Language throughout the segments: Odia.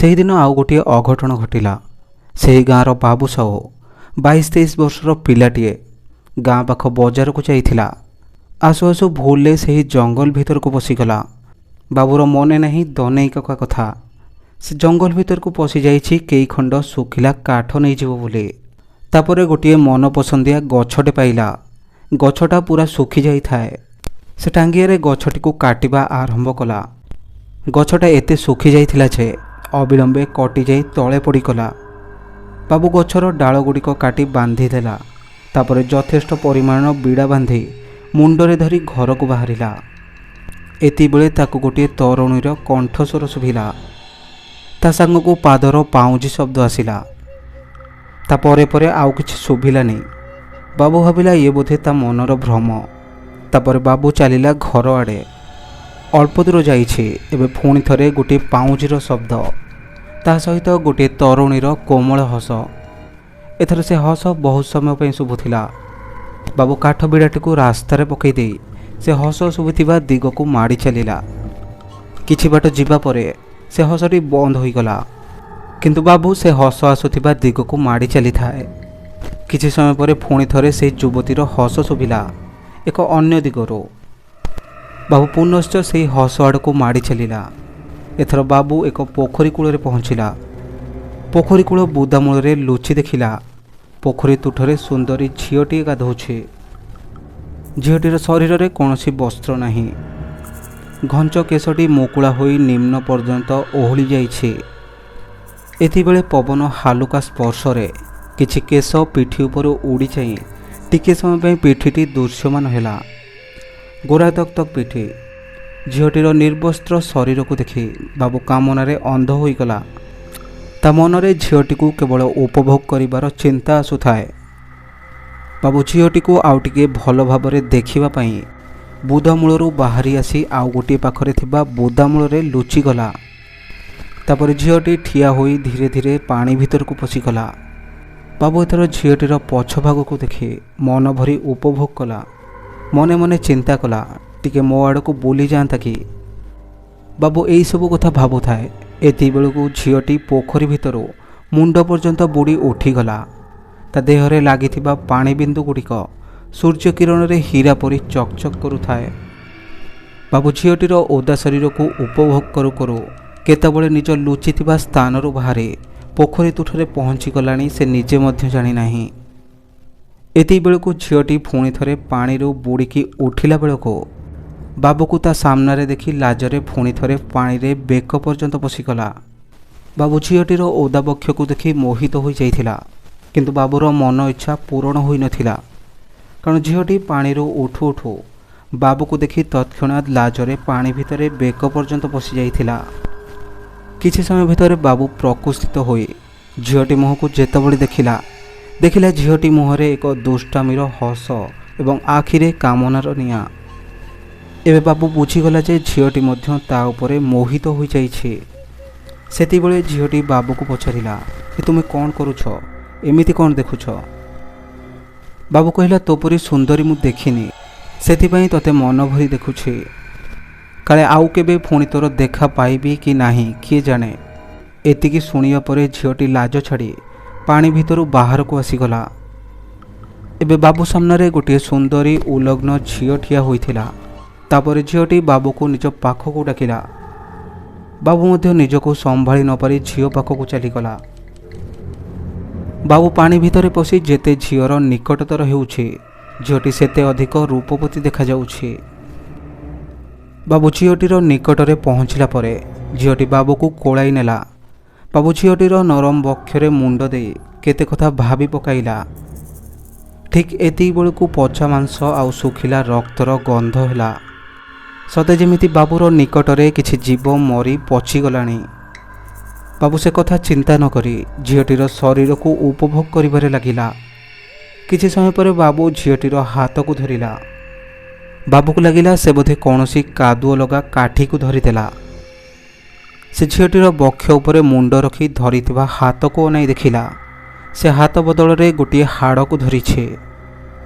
ସେହିଦିନ ଆଉ ଗୋଟିଏ ଅଘଟଣ ଘଟିଲା। ସେହି ଗାଁର ବାବୁ ସାହୁ 22-23 ବର୍ଷର ପିଲାଟିଏ ଗାଁ ପାଖ ବଜାରକୁ ଯାଇଥିଲା। ଆସୁ ଆସୁ ଭୁଲରେ ସେହି ଜଙ୍ଗଲ ଭିତରକୁ ପଶିଗଲା। ବାବୁର ମନେ ନାହିଁ ଦନେଇକା କଥା। ସେ ଜଙ୍ଗଲ ଭିତରକୁ ପଶିଯାଇଛି କେଇ ଖଣ୍ଡ ଶୁଖିଲା କାଠ ନେଇଯିବ ବୋଲି। ତାପରେ ଗୋଟିଏ ମନପସନ୍ଦିଆ ଗଛଟେ ପାଇଲା। ଗଛଟା ପୁରା ଶୁଖି ଯାଇଥାଏ। ସେ ଟାଙ୍ଗିଆରେ ଗଛଟିକୁ କାଟିବା ଆରମ୍ଭ କଲା। ଗଛଟା ଏତେ ଶୁଖି ଯାଇଥିଲା ଯେ ଅବିଳମ୍ବେ କଟିଯାଇ ତଳେ ପଡ଼ିଗଲା। ବାବୁ ଗଛର ଡାଳଗୁଡ଼ିକ କାଟି ବାନ୍ଧିଦେଲା। ତାପରେ ଯଥେଷ୍ଟ ପରିମାଣର ବିଡ଼ା ବାନ୍ଧି ମୁଣ୍ଡରେ ଧରି ଘରକୁ ବାହାରିଲା। ଏତିକିବେଳେ ତାକୁ ଗୋଟିଏ ତରୁଣୀର କଣ୍ଠସ୍ୱର ଶୁଭିଲା। ତା ସାଙ୍ଗକୁ ପାଦର ପାଉଁଜି ଶବ୍ଦ ଆସିଲା। ତା ପରେ ପରେ ଆଉ କିଛି ଶୁଭିଲାନି। ବାବୁ ଭାବିଲା ଇଏ ବୋଧେ ତା ମନର ଭ୍ରମ। ତାପରେ ବାବୁ ଚାଲିଲା ଘର ଆଡ଼େ। ଅଳ୍ପ ଦୂର ଯାଇଛି, ଏବେ ପୁଣି ଥରେ ଗୋଟିଏ ପାଉଁଜିର ଶବ୍ଦ, ତା ସହିତ ଗୋଟିଏ ତରୁଣୀର କୋମଳ ହସ। ଏଥର ସେ ହସ ବହୁତ ସମୟ ପାଇଁ ଶୁଭୁଥିଲା। ବାବୁ କାଠ ବିଡ଼ାଟିକୁ ରାସ୍ତାରେ ପକାଇ ଦେଇ ସେ ହସ ଶୁଭୁଥିବା ଦିଗକୁ ମାଡ଼ି ଚାଲିଲା। କିଛି ବାଟ ଯିବା ପରେ ସେ ହସଟି ବନ୍ଦ ହୋଇଗଲା, କିନ୍ତୁ ବାବୁ ସେ ହସ ଆସୁଥିବା ଦିଗକୁ ମାଡ଼ି ଚାଲିଥାଏ। କିଛି ସମୟ ପରେ ପୁଣି ଥରେ ସେହି ଯୁବତୀର ହସ ଶୁଭିଲା ଏକ ଅନ୍ୟ ଦିଗରୁ। ବାବୁ ପୁନଶ୍ଚ ସେହି ହସ ଆଡ଼କୁ ମାଡ଼ି ଚାଲିଲା। ଏଥର ବାବୁ ଏକ ପୋଖରୀ କୂଳରେ ପହଞ୍ଚିଲା। ପୋଖରୀ କୂଳ ବୁଦାମୂଳରେ ଲୁଚି ଦେଖିଲା ପୋଖରୀ ତୁଠରେ ସୁନ୍ଦରୀ ଝିଅଟିଏ ଗାଧୋଉଛି। ଝିଅଟିର ଶରୀରରେ କୌଣସି ବସ୍ତ୍ର ନାହିଁ। ଘଞ୍ଚ କେଶଟି ମୁକୁଳା ହୋଇ ନିମ୍ନ ପର୍ଯ୍ୟନ୍ତ ଓହଳି ଯାଇଛି। ଏତିକିବେଳେ ପବନ ହାଲୁକା ସ୍ପର୍ଶରେ କିଛି କେଶ ପିଠି ଉପରୁ ଉଡ଼ି ଯାଇ ଟିକିଏ ସମୟ ପାଇଁ ପିଠିଟି ଦୃଶ୍ୟମାନ ହେଲା। ଗୋରା ତକ୍ ତକ୍ ପିଠି। ଝିଅଟିର ନିର୍ବସ୍ତ୍ର ଶରୀରକୁ ଦେଖି ବାବୁ କାମନାରେ ଅନ୍ଧ ହୋଇଗଲା। ତା ମନରେ ଝିଅଟିକୁ କେବଳ ଉପଭୋଗ କରିବାର ଚିନ୍ତା ଆସୁଥାଏ। ବାବୁ ଝିଅଟିକୁ ଆଉ ଟିକିଏ ଭଲ ଭାବରେ ଦେଖିବା ପାଇଁ ବୁଦାମୂଳରୁ ବାହାରି ଆସି ଆଉ ଗୋଟିଏ ପାଖରେ ଥିବା ବୁଦାମୂଳରେ ଲୁଚିଗଲା। ତାପରେ ଝିଅଟି ଠିଆ ହୋଇ ଧୀରେ ଧୀରେ ପାଣି ଭିତରକୁ ପଶିଗଲା। ବାବୁ ଏଥର ଝିଅଟିର ପଛଭାଗକୁ ଦେଖି ମନ ଭରି ଉପଭୋଗ କଲା। ମନେ ମନେ ଚିନ୍ତା କଲା, ଟିକେ ମୋ ଆଡ଼କୁ ବୁଲି ଯାଆନ୍ତା କି। ବାବୁ ଏଇସବୁ କଥା ଭାବୁଥାଏ। ଏତିକିବେଳକୁ ଝିଅଟି ପୋଖରୀ ଭିତରୁ ମୁଣ୍ଡ ପର୍ଯ୍ୟନ୍ତ ବୁଡ଼ି ଉଠିଗଲା। ତା ଦେହରେ ଲାଗିଥିବା ପାଣି ବିନ୍ଦୁ ଗୁଡ଼ିକ ସୂର୍ଯ୍ୟ କିରଣରେ ହୀରା ପରି ଚକଚକ୍ କରୁଥାଏ। ବାବୁ ଝିଅଟିର ଓଦା ଶରୀରକୁ ଉପଭୋଗ କରୁ କରୁ କେତେବେଳେ ନିଜ ଲୁଚିଥିବା ସ୍ଥାନରୁ ବାହାରି ପୋଖରୀ ତୁଠରେ ପହଞ୍ଚିଗଲାଣି ସେ ନିଜେ ମଧ୍ୟ ଜାଣିନାହିଁ। ଏତିକିବେଳକୁ ଝିଅଟି ପୁଣି ଥରେ ପାଣିରୁ ବୁଡ଼ିକି ଉଠିଲା ବେଳକୁ ବାବୁକୁ ତା ସାମ୍ନାରେ ଦେଖି ଲାଜରେ ପୁଣି ଥରେ ପାଣିରେ ବେକ ପର୍ଯ୍ୟନ୍ତ ପଶିଗଲା। ବାବୁ ଝିଅଟିର ଓଦା ବକ୍ଷକୁ ଦେଖି ମୋହିତ ହୋଇଯାଇଥିଲା, କିନ୍ତୁ ବାବୁର ମନ ଇଚ୍ଛା ପୂରଣ ହୋଇନଥିଲା। କାରଣ ଝିଅଟି ପାଣିରୁ ଉଠୁ ଉଠୁ ବାବୁକୁ ଦେଖି ତତ୍କ୍ଷଣାତ୍ ଲାଜରେ ପାଣି ଭିତରେ ବେକ ପର୍ଯ୍ୟନ୍ତ ପଶିଯାଇଥିଲା। କିଛି ସମୟ ଭିତରେ ବାବୁ ପ୍ରକୁସ୍ଥିତ ହୋଇ ଝିଅଟି ମୁହଁକୁ ଯେତେବେଳେ ଦେଖିଲା ଝିଅଟି ମୁହଁରେ ଏକ ଦୁଷ୍ଟାମିର ହସ ଏବଂ ଆଖିରେ କାମନାର ନିଆଁ। ଏବେ ବାବୁ ବୁଝିଗଲା ଯେ ଝିଅଟି ମଧ୍ୟ ତା ଉପରେ ମୋହିତ ହୋଇଯାଇଛି। ସେତିକିବେଳେ ଝିଅଟି ବାବୁକୁ ପଚାରିଲା, ତୁମେ କ'ଣ କରୁଛ? ଏମିତି କ'ଣ ଦେଖୁଛ? ବାବୁ କହିଲା, ତୋ ପରି ସୁନ୍ଦରୀ ମୁଁ ଦେଖିନି, ସେଥିପାଇଁ ତୋତେ ମନ ଭରି ଦେଖୁଛି। କାଳେ ଆଉ କେବେ ପୁଣି ତୋର ଦେଖା ପାଇବି କି ନାହିଁ କିଏ ଜାଣେ। ଏତିକି ଶୁଣିବା ପରେ ଝିଅଟି ଲାଜ ଛାଡ଼ି ପାଣି ଭିତରୁ ବାହାରକୁ ଆସିଗଲା। ଏବେ ବାବୁ ସାମ୍ନାରେ ଗୋଟିଏ ସୁନ୍ଦରୀ ଉଲଗ୍ନ ଝିଅ ଠିଆ ହୋଇଥିଲା। ତାପରେ ଝିଅଟି ବାବୁକୁ ନିଜ ପାଖକୁ ଡାକିଲା। ବାବୁ ମଧ୍ୟ ନିଜକୁ ସମ୍ଭାଳି ନପାରି ଝିଅ ପାଖକୁ ଚାଲିଗଲା। ବାବୁ ପାଣି ଭିତରେ ପଶି ଯେତେ ଝିଅର ନିକଟତର ହେଉଛି ଝିଅଟି ସେତେ ଅଧିକ ରୂପବତୀ ଦେଖାଯାଉଛି। ବାବୁ ଝିଅଟିର ନିକଟରେ ପହଞ୍ଚିଲା ପରେ ଝିଅଟି ବାବୁକୁ କୋଳାଇ ନେଲା। ବାବୁ ଝିଅଟିର ନରମ ବକ୍ଷରେ ମୁଣ୍ଡ ଦେଇ କେତେ କଥା ଭାବି ପକାଇଲା। ଠିକ୍ ଏତିକି ବେଳକୁ ପଚା ମାଂସ ଆଉ ଶୁଖିଲା ରକ୍ତର ଗନ୍ଧ ହେଲା। ସତେ ଯେମିତି ବାବୁର ନିକଟରେ କିଛି ଜୀବ ମରି ପଚିଗଲାଣି। ବାବୁ ସେ କଥା ଚିନ୍ତା ନ କରି ଝିଅଟିର ଶରୀରକୁ ଉପଭୋଗ କରିବାରେ ଲାଗିଲା। କିଛି ସମୟ ପରେ ବାବୁ ଝିଅଟିର ହାତକୁ ଧରିଲା। ବାବୁକୁ ଲାଗିଲା ସେ ବୋଧେ କୌଣସି କାଦୁଅ ଲଗା କାଠିକୁ ଧରିଦେଲା। ସେ ଝିଅଟିର ବକ୍ଷ ଉପରେ ମୁଣ୍ଡ ରଖି ଧରିଥିବା ହାତକୁ ଅନାଇ ଦେଖିଲା ସେ ହାତ ବଦଳରେ ଗୋଟିଏ ହାଡ଼କୁ ଧରିଛି।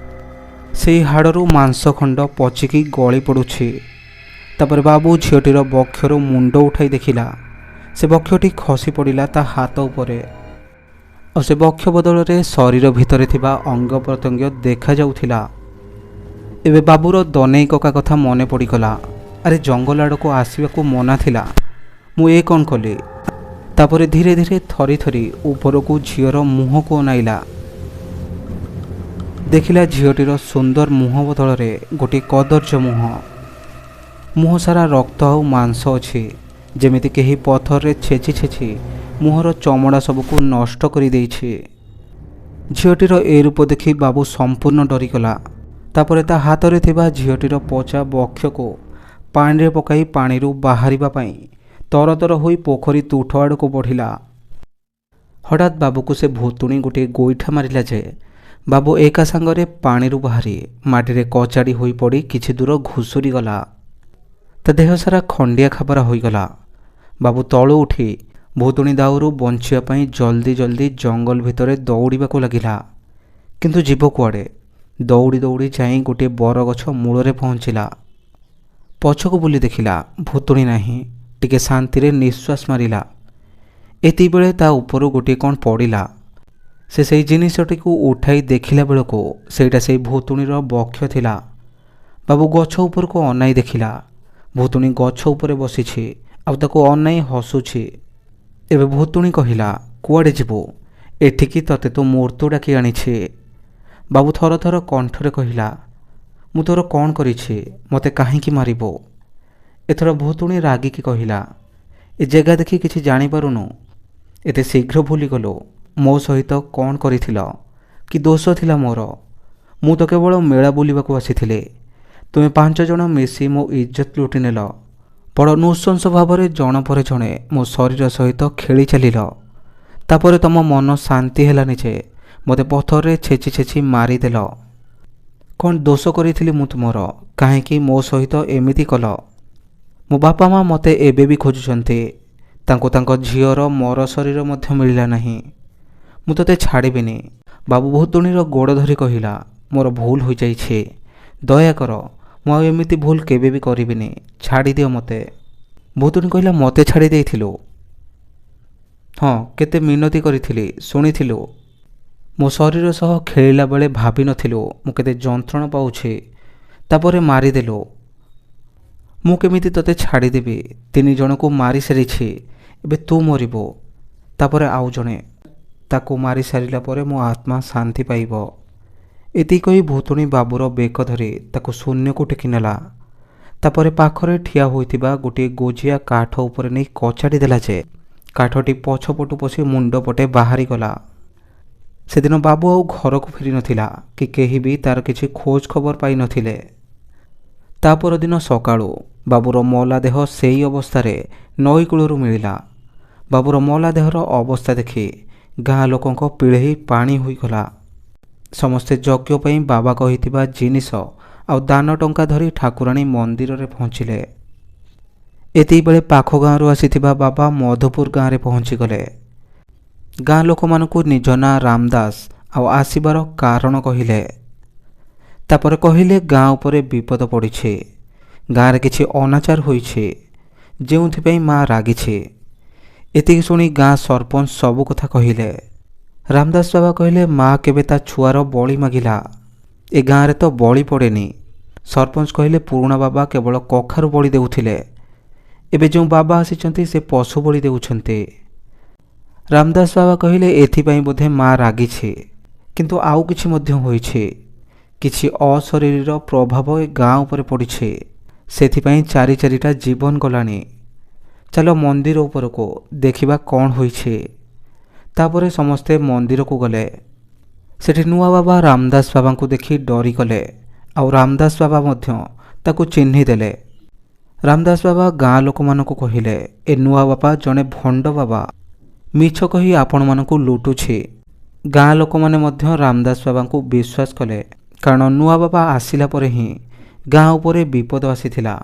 ସେହି ହାଡ଼ରୁ ମାଂସ ଖଣ୍ଡ ପଚିକି ଗଳି ପଡ଼ୁଛି। ତାପରେ ବାବୁ ଝିଅଟିର ବକ୍ଷରୁ ମୁଣ୍ଡ ଉଠାଇ ଦେଖିଲା ସେ ବକ୍ଷଟି ଖସି ପଡ଼ିଲା ତା ହାତ ଉପରେ ଆଉ ସେ ବକ୍ଷ ବଦଳରେ ଶରୀର ଭିତରେ ଥିବା ଅଙ୍ଗ ପ୍ରତ୍ୟଙ୍ଗ ଦେଖାଯାଉଥିଲା। ଏବେ ବାବୁର ଦନେଇ କକା କଥା ମନେ ପଡ଼ିଗଲା। ଆରେ ଜଙ୍ଗଲ ଆଡ଼କୁ ଆସିବାକୁ ମନା ଥିଲା, ମୁଁ ଏ କ'ଣ କଲି? ତାପରେ ଧୀରେ ଧୀରେ ଥରି ଥରି ଉପରକୁ ଝିଅର ମୁହଁକୁ ଅନାଇଲା। ଦେଖିଲା ଝିଅଟିର ସୁନ୍ଦର ମୁହଁ ବଦଳରେ ଗୋଟିଏ କଦର୍ଯ୍ୟ ମୁହଁ ସାରା ରକ୍ତ ଆଉ ମାଂସ ଅଛି, ଯେମିତି କେହି ପଥରରେ ଛେଚି ଛେଚି ମୁହଁର ଚମଡ଼ା ସବୁକୁ ନଷ୍ଟ କରିଦେଇଛି। ଝିଅଟିର ଏ ରୂପ ଦେଖି ବାବୁ ସମ୍ପୂର୍ଣ୍ଣ ଡରିଗଲା। ତାପରେ ତା ହାତରେ ଥିବା ଝିଅଟିର ପଚା ବକ୍ଷକୁ ପାଣିରେ ପକାଇ ପାଣିରୁ ବାହାରିବା ପାଇଁ ତରତର ହୋଇ ପୋଖରୀ ତୁଠ ଆଡ଼କୁ ବଢ଼ିଲା। ହଠାତ୍ ବାବୁକୁ ସେ ଭୁତୁଣୀ ଗୋଟିଏ ଗୋଇଠା ମାରିଲା ଯେ ବାବୁ ଏକା ସାଙ୍ଗରେ ପାଣିରୁ ବାହାରି ମାଟିରେ କଚାଡ଼ି ହୋଇ ପଡ଼ି କିଛି ଦୂର ଘୁଷୁରି ଗଲା। ତା ଦେହ ସାରା ଖଣ୍ଡିଆ ଖାବରା ହୋଇଗଲା। ବାବୁ ତଳୁ ଉଠି ଭୁତୁଣୀ ଦାଉରୁ ବଞ୍ଚିବା ପାଇଁ ଜଲ୍ଦି ଜଲ୍ଦି ଜଙ୍ଗଲ ଭିତରେ ଦୌଡ଼ିବାକୁ ଲାଗିଲା। କିନ୍ତୁ ଯିବ କୁଆଡ଼େ? ଦୌଡ଼ି ଦୌଡ଼ି ଯାଇ ଗୋଟିଏ ବରଗଛ ମୂଳରେ ପହଞ୍ଚିଲା। ପଛକୁ ବୁଲି ଦେଖିଲା ଭୁତୁଣୀ ନାହିଁ। ଟିକେ ଶାନ୍ତିରେ ନିଶ୍ୱାସ ମାରିଲା। ଏତିକିବେଳେ ତା ଉପରୁ ଗୋଟିଏ କ'ଣ ପଡ଼ିଲା। ସେ ସେଇ ଜିନିଷଟିକୁ ଉଠାଇ ଦେଖିଲା ବେଳକୁ ସେଇଟା ସେଇ ଭୁତୁଣୀର ବକ୍ଷ ଥିଲା। ବାବୁ ଗଛ ଉପରକୁ ଅନାଇ ଦେଖିଲା ଭୁତୁଣୀ ଗଛ ଉପରେ ବସିଛି ଆଉ ତାକୁ ଅନାଇ ହସୁଛି। ଏବେ ଭୁତୁଣୀ କହିଲା, କୁଆଡ଼େ ଯିବୁ? ଏଠିକି ତତେ ତ ମୃତ୍ୟୁ ଡାକି ଆଣିଛି। ବାବୁ ଥର ଥର କଣ୍ଠରେ କହିଲା, ମୁଁ ତୋର କ'ଣ କରିଛି? ମୋତେ କାହିଁକି ମାରିବ? ଏଥର ଭୁତୁଣୀ ରାଗିକି କହିଲା, ଏ ଜାଗା ଦେଖି କିଛି ଜାଣିପାରୁନୁ? ଏତେ ଶୀଘ୍ର ଭୁଲିଗଲୁ ମୋ ସହିତ କ'ଣ କରିଥିଲ? କି ଦୋଷ ଥିଲା ମୋର? ମୁଁ ତ କେବଳ ମେଳା ବୁଲିବାକୁ ଆସିଥିଲି। ତୁମେ 5 ଜଣ ମିଶି ମୋ ଇଜ୍ଜତ ଲୁଟି ନେଲ। ବଡ଼ ନୃଶଂସ ଭାବରେ ଜଣ ପରେ ଜଣେ ମୋ ଶରୀର ସହିତ ଖେଳି ଚାଲିଲ। ତାପରେ ତମ ମନ ଶାନ୍ତି ହେଲାନି ଯେ ମୋତେ ପଥରରେ ଛେଚି ଛେଚି ମାରିଦେଲ। କ'ଣ ଦୋଷ କରିଥିଲି ମୁଁ ତୁମର? କାହିଁକି ମୋ ସହିତ ଏମିତି କଲ? ମୋ ବାପା ମା ମୋତେ ଏବେ ବି ଖୋଜୁଛନ୍ତି। ତାଙ୍କୁ ତାଙ୍କ ଝିଅର ମର ଶରୀର ମଧ୍ୟ ମିଳିଲା ନାହିଁ। ମୁଁ ତୋତେ ଛାଡ଼ିବିନି। ବାବୁ ଭୁତୁଣୀର ଗୋଡ଼ ଧରି କହିଲା, ମୋର ଭୁଲ ହୋଇଯାଇଛି। ଦୟାକର, ମୁଁ ଆଉ ଏମିତି ଭୁଲ କେବେ ବି କରିବିନି। ଛାଡ଼ିଦିଅ ମୋତେ। ଭୁତୁଣୀ କହିଲା, ମୋତେ ଛାଡ଼ି ଦେଇଥିଲୁ? ହଁ, କେତେ ମିନତି କରିଥିଲି, ଶୁଣିଥିଲୁ। ମୋ ଶରୀର ସହ ଖେଳିଲା ବେଳେ ଭାବିନଥିଲୁ ମୁଁ କେତେ ଯନ୍ତ୍ରଣା ପାଉଛି। ତାପରେ ମାରିଦେଲୁ। ମୁଁ କେମିତି ତୋତେ ଛାଡ଼ିଦେବି? 3 ଜଣକୁ ମାରି ସାରିଛି। ଏବେ ତୁ ମରିବୁ। ତାପରେ ଆଉ ଜଣେ। ତାକୁ ମାରି ସାରିଲା ପରେ ମୋ ଆତ୍ମା ଶାନ୍ତି ପାଇବ। ଏତିକି କହି ଭୁତୁଣୀ ବାବୁର ବେକ ଧରି ତାକୁ ଶୂନ୍ୟକୁ ଟେକି ନେଲା। ତାପରେ ପାଖରେ ଠିଆ ହୋଇଥିବା ଗୋଟିଏ ଗୋଜିଆ କାଠ ଉପରେ ନେଇ କଚାଡ଼ି ଦେଲା ଯେ କାଠଟି ପଛପଟୁ ପଶି ମୁଣ୍ଡ ପଟେ ବାହାରିଗଲା। ସେଦିନ ବାବୁ ଆଉ ଘରକୁ ଫେରି ନଥିଲା କି କେହି ବି ତାର କିଛି ଖୋଜ ଖବର ପାଇନଥିଲେ। ତା ପରଦିନ ସକାଳୁ ବାବୁର ମଲା ଦେହ ସେଇ ଅବସ୍ଥାରେ ନଈ କୂଳରୁ ମିଳିଲା। ବାବୁର ମଲା ଦେହର ଅବସ୍ଥା ଦେଖି ଗାଁ ଲୋକଙ୍କ ପିଳେହି ପାଣି ହୋଇଗଲା। ସମସ୍ତେ ଯଜ୍ଞ ପାଇଁ ବାବା କହିଥିବା ଜିନିଷ ଆଉ ଦାନ ଟଙ୍କା ଧରି ଠାକୁରାଣୀ ମନ୍ଦିରରେ ପହଞ୍ଚିଲେ। ଏତିକିବେଳେ ପାଖ ଗାଁରୁ ଆସିଥିବା ବାବା ମଧୁପୁର ଗାଁରେ ପହଞ୍ଚିଗଲେ। ଗାଁ ଲୋକମାନଙ୍କୁ ନିଜ ନାଁ ରାମଦାସ ଆଉ ଆସିବାର କାରଣ କହିଲେ। ତାପରେ କହିଲେ ଗାଁ ଉପରେ ବିପଦ ପଡ଼ିଛି। ଗାଁରେ କିଛି ଅନାଚାର ହୋଇଛି, ଯେଉଁଥିପାଇଁ ମା ରାଗିଛି। ଏତିକି ଶୁଣି ଗାଁ ସରପଞ୍ଚ ସବୁ କଥା କହିଲେ। ରାମଦାସ ବାବା କହିଲେ, ମା କେବେ ତା ଛୁଆର ବଳି ମାଗିଲା? ଏ ଗାଁରେ ତ ବଳି ପଡ଼େନି। ସରପଞ୍ଚ କହିଲେ, ପୁରୁଣା ବାବା କେବଳ କଖାରୁ ବଳି ଦେଉଥିଲେ। ଏବେ ଯେଉଁ ବାବା ଆସିଛନ୍ତି ସେ ପଶୁ ବଳି ଦେଉଛନ୍ତି। ରାମଦାସ ବାବା କହିଲେ, ଏଥିପାଇଁ ବୋଧେ ମା ରାଗିଛି। କିନ୍ତୁ ଆଉ କିଛି ମଧ୍ୟ ହୋଇଛି। କିଛି ଅଶରୀରୀର ପ୍ରଭାବ ଏ ଗାଁ ଉପରେ ପଡ଼ିଛି। ସେଥିପାଇଁ 4ଟା ଜୀବନ ଗଲାଣି। ଚାଲ ମନ୍ଦିର ଉପରକୁ ଦେଖିବା କ'ଣ ହୋଇଛି। ତାପରେ ସମସ୍ତେ ମନ୍ଦିରକୁ ଗଲେ। ସେଠି ନୂଆ ବାବା ରାମଦାସ ବାବାଙ୍କୁ ଦେଖି ଡରିଗଲେ ଆଉ ରାମଦାସ ବାବା ମଧ୍ୟ ତାକୁ ଚିହ୍ନି ଦେଲେ। ରାମଦାସ ବାବା ଗାଁ ଲୋକମାନଙ୍କୁ କହିଲେ, ଏ ନୂଆ ବାବା ଜଣେ ଭଣ୍ଡ ବାବା, ମିଛ କହି ଆପଣମାନଙ୍କୁ ଲୁଟୁଛି। ଗାଁ ଲୋକମାନେ ମଧ୍ୟ ରାମଦାସ ବାବାଙ୍କୁ ବିଶ୍ୱାସ କଲେ, କାରଣ ନୂଆ ବାବା ଆସିଲା ପରେ ହିଁ ଗାଁ ଉପରେ ବିପଦ ଆସିଥିଲା।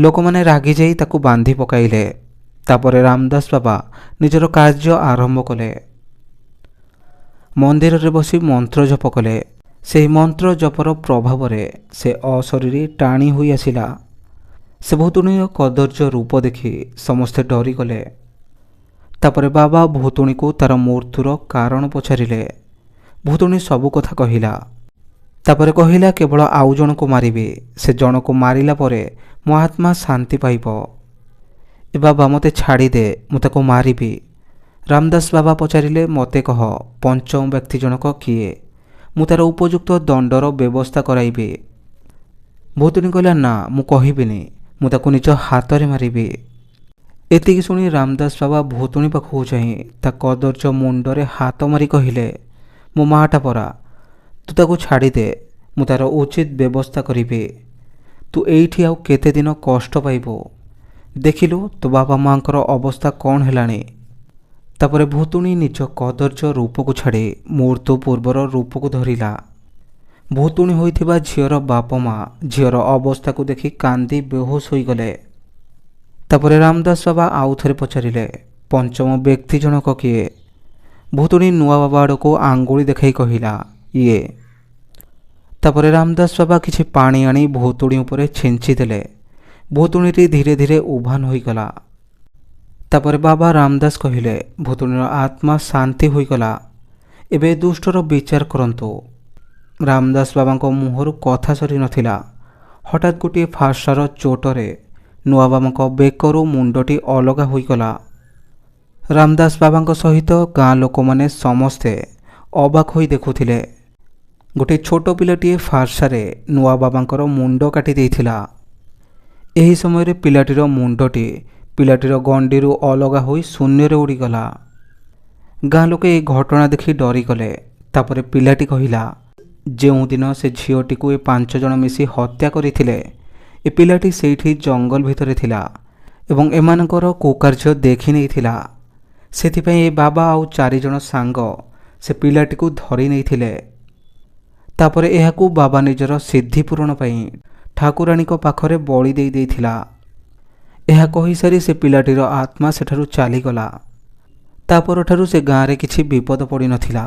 ଲୋକମାନେ ରାଗି ଯାଇ ତାକୁ ବାନ୍ଧି ପକାଇଲେ। ତାପରେ ରାମଦାସ ବାବା ନିଜର କାର୍ଯ୍ୟ ଆରମ୍ଭ କଲେ। ମନ୍ଦିରରେ ବସି ମନ୍ତ୍ର ଜପ କଲେ। ସେହି ମନ୍ତ୍ର ଜପର ପ୍ରଭାବରେ ସେ ଅଶରୀରୀ ଟାଣି ହୋଇ ଆସିଲା। ସେ ଭୂତୁଣୀର କଦର୍ଯ୍ୟ ରୂପ ଦେଖି ସମସ୍ତେ ଡରିଗଲେ। ତାପରେ ବାବା ଭୂତୁଣୀକୁ ତାର ମୃତ୍ୟୁର କାରଣ ପଚାରିଲେ। ଭୂତୁଣୀ ସବୁ କଥା କହିଲା। ତାପରେ କହିଲା, କେବଳ ଆଉ ଜଣକୁ ମାରିବି, ସେ ଜଣକୁ ମାରିଲା ପରେ ମୋ ଆତ୍ମା ଶାନ୍ତି ପାଇବ। ଏ ବାବା ମୋତେ ଛାଡ଼ିଦେ, ମୁଁ ତାକୁ ମାରିବି। ରାମଦାସ ବାବା ପଚାରିଲେ, ମୋତେ କହ ପଞ୍ଚମ ବ୍ୟକ୍ତି ଜଣକ କିଏ? ମୁଁ ତାର ଉପଯୁକ୍ତ ଦଣ୍ଡର ବ୍ୟବସ୍ଥା କରାଇବି। ଭୂତୁଣୀ କହିଲା, ନା ମୁଁ କହିବିନି, ମୁଁ ତାକୁ ନିଜ ହାତରେ ମାରିବି। ଏତିକି ଶୁଣି ରାମଦାସ ବାବା ଭୂତୁଣୀ ପାଖକୁ ଯାଇ ତା କଦର୍ଯ୍ୟ ମୁଣ୍ଡରେ ହାତ ମାରି କହିଲେ, ମୋ ମାଆଟା ପରା, ତୁ ତାକୁ ଛାଡ଼ିଦେ, ମୁଁ ତାର ଉଚିତ ବ୍ୟବସ୍ଥା କରିବି। ତୁ ଏଇଠି ଆଉ କେତେ ଦିନ କଷ୍ଟ ପାଇବୁ? ଦେଖିଲୁ ତୋ ବାବା ମାଆଙ୍କର ଅବସ୍ଥା କ'ଣ ହେଲାଣି। ତାପରେ ଭୂତୁଣୀ ନିଜ କଦର୍ଯ୍ୟ ରୂପକୁ ଛାଡ଼ି ମୃତ୍ୟୁ ପୂର୍ବର ରୂପକୁ ଧରିଲା। ଭୂତୁଣୀ ହୋଇଥିବା ଝିଅର ବାପ ମା ଝିଅର ଅବସ୍ଥାକୁ ଦେଖି କାନ୍ଦି ବେହୋସ ହୋଇଗଲେ। ତାପରେ ରାମଦାସ ବାବା ଆଉ ଥରେ ପଚାରିଲେ, ପଞ୍ଚମ ବ୍ୟକ୍ତି ଜଣକ କିଏ? ଭୂତୁଣୀ ନୂଆ ବାବା ଆଡ଼କୁ ଆଙ୍ଗୁଳି ଦେଖାଇ କହିଲା, ଇଏ। ତାପରେ ରାମଦାସ ବାବା କିଛି ପାଣି ଆଣି ଭୂତୁଣୀ ଉପରେ ଛିଞ୍ଚି ଦେଲେ। ଭୂତୁଣୀଟି ଧୀରେ ଧୀରେ ଉଭାନ ହୋଇଗଲା। ତାପରେ ବାବା ରାମଦାସ କହିଲେ, ଭୂତୁଣୀର ଆତ୍ମା ଶାନ୍ତି ହୋଇଗଲା, ଏବେ ଦୁଷ୍ଟର ବିଚାର କରନ୍ତୁ। ରାମଦାସ ବାବାଙ୍କ ମୁହଁରୁ କଥା ସରି ନଥିଲା। ହଠାତ୍ ଗୋଟିଏ ଫାଶର ଚୋଟରେ ନୂଆ ବାବାଙ୍କ ବେକରୁ ମୁଣ୍ଡଟି ଅଲଗା ହୋଇଗଲା। ରାମଦାସ ବାବାଙ୍କ ସହିତ ଗାଁ ଲୋକମାନେ ସମସ୍ତେ ଅବାକ ହୋଇ ଦେଖୁଥିଲେ। ଗୋଟିଏ ଛୋଟ ପିଲାଟିଏ ଫାର୍ସାରେ ନୂଆ ବାବାଙ୍କର ମୁଣ୍ଡ କାଟି ଦେଇଥିଲା। ଏହି ସମୟରେ ପିଲାଟିର ମୁଣ୍ଡଟି ପିଲାଟିର ଗଣ୍ଡିରୁ ଅଲଗା ହୋଇ ଶୂନ୍ୟରେ ଉଡ଼ିଗଲା। ଗାଁ ଲୋକେ ଏହି ଘଟଣା ଦେଖି ଡରିଗଲେ। ତାପରେ ପିଲାଟି କହିଲା, ଯେଉଁଦିନ ସେ ଝିଅଟିକୁ ଏ 5 ଜଣ ମିଶି ହତ୍ୟା କରିଥିଲେ, ଏ ପିଲାଟି ସେଇଠି ଜଙ୍ଗଲ ଭିତରେ ଥିଲା ଏବଂ ଏମାନଙ୍କର କୁକାର୍ଯ୍ୟ ଦେଖି ନେଇଥିଲା। ସେଥିପାଇଁ ଏ ବାବା ଆଉ 4 ଜଣ ସାଙ୍ଗ ସେ ପିଲାଟିକୁ ଧରି ନେଇଥିଲେ। ତାପରେ ଏହାକୁ ବାବା ନିଜର ସିଦ୍ଧି ପୂରଣ ପାଇଁ ଠାକୁରାଣୀଙ୍କ ପାଖରେ ବଳି ଦେଇଥିଲା। ଏହା କହିସାରି ସେ ପିଲାଟିର ଆତ୍ମା ସେଠାରୁ ଚାଲିଗଲା। ତା ପରଠାରୁ ସେ ଗାଁରେ କିଛି ବିପଦ ପଡ଼ିନଥିଲା।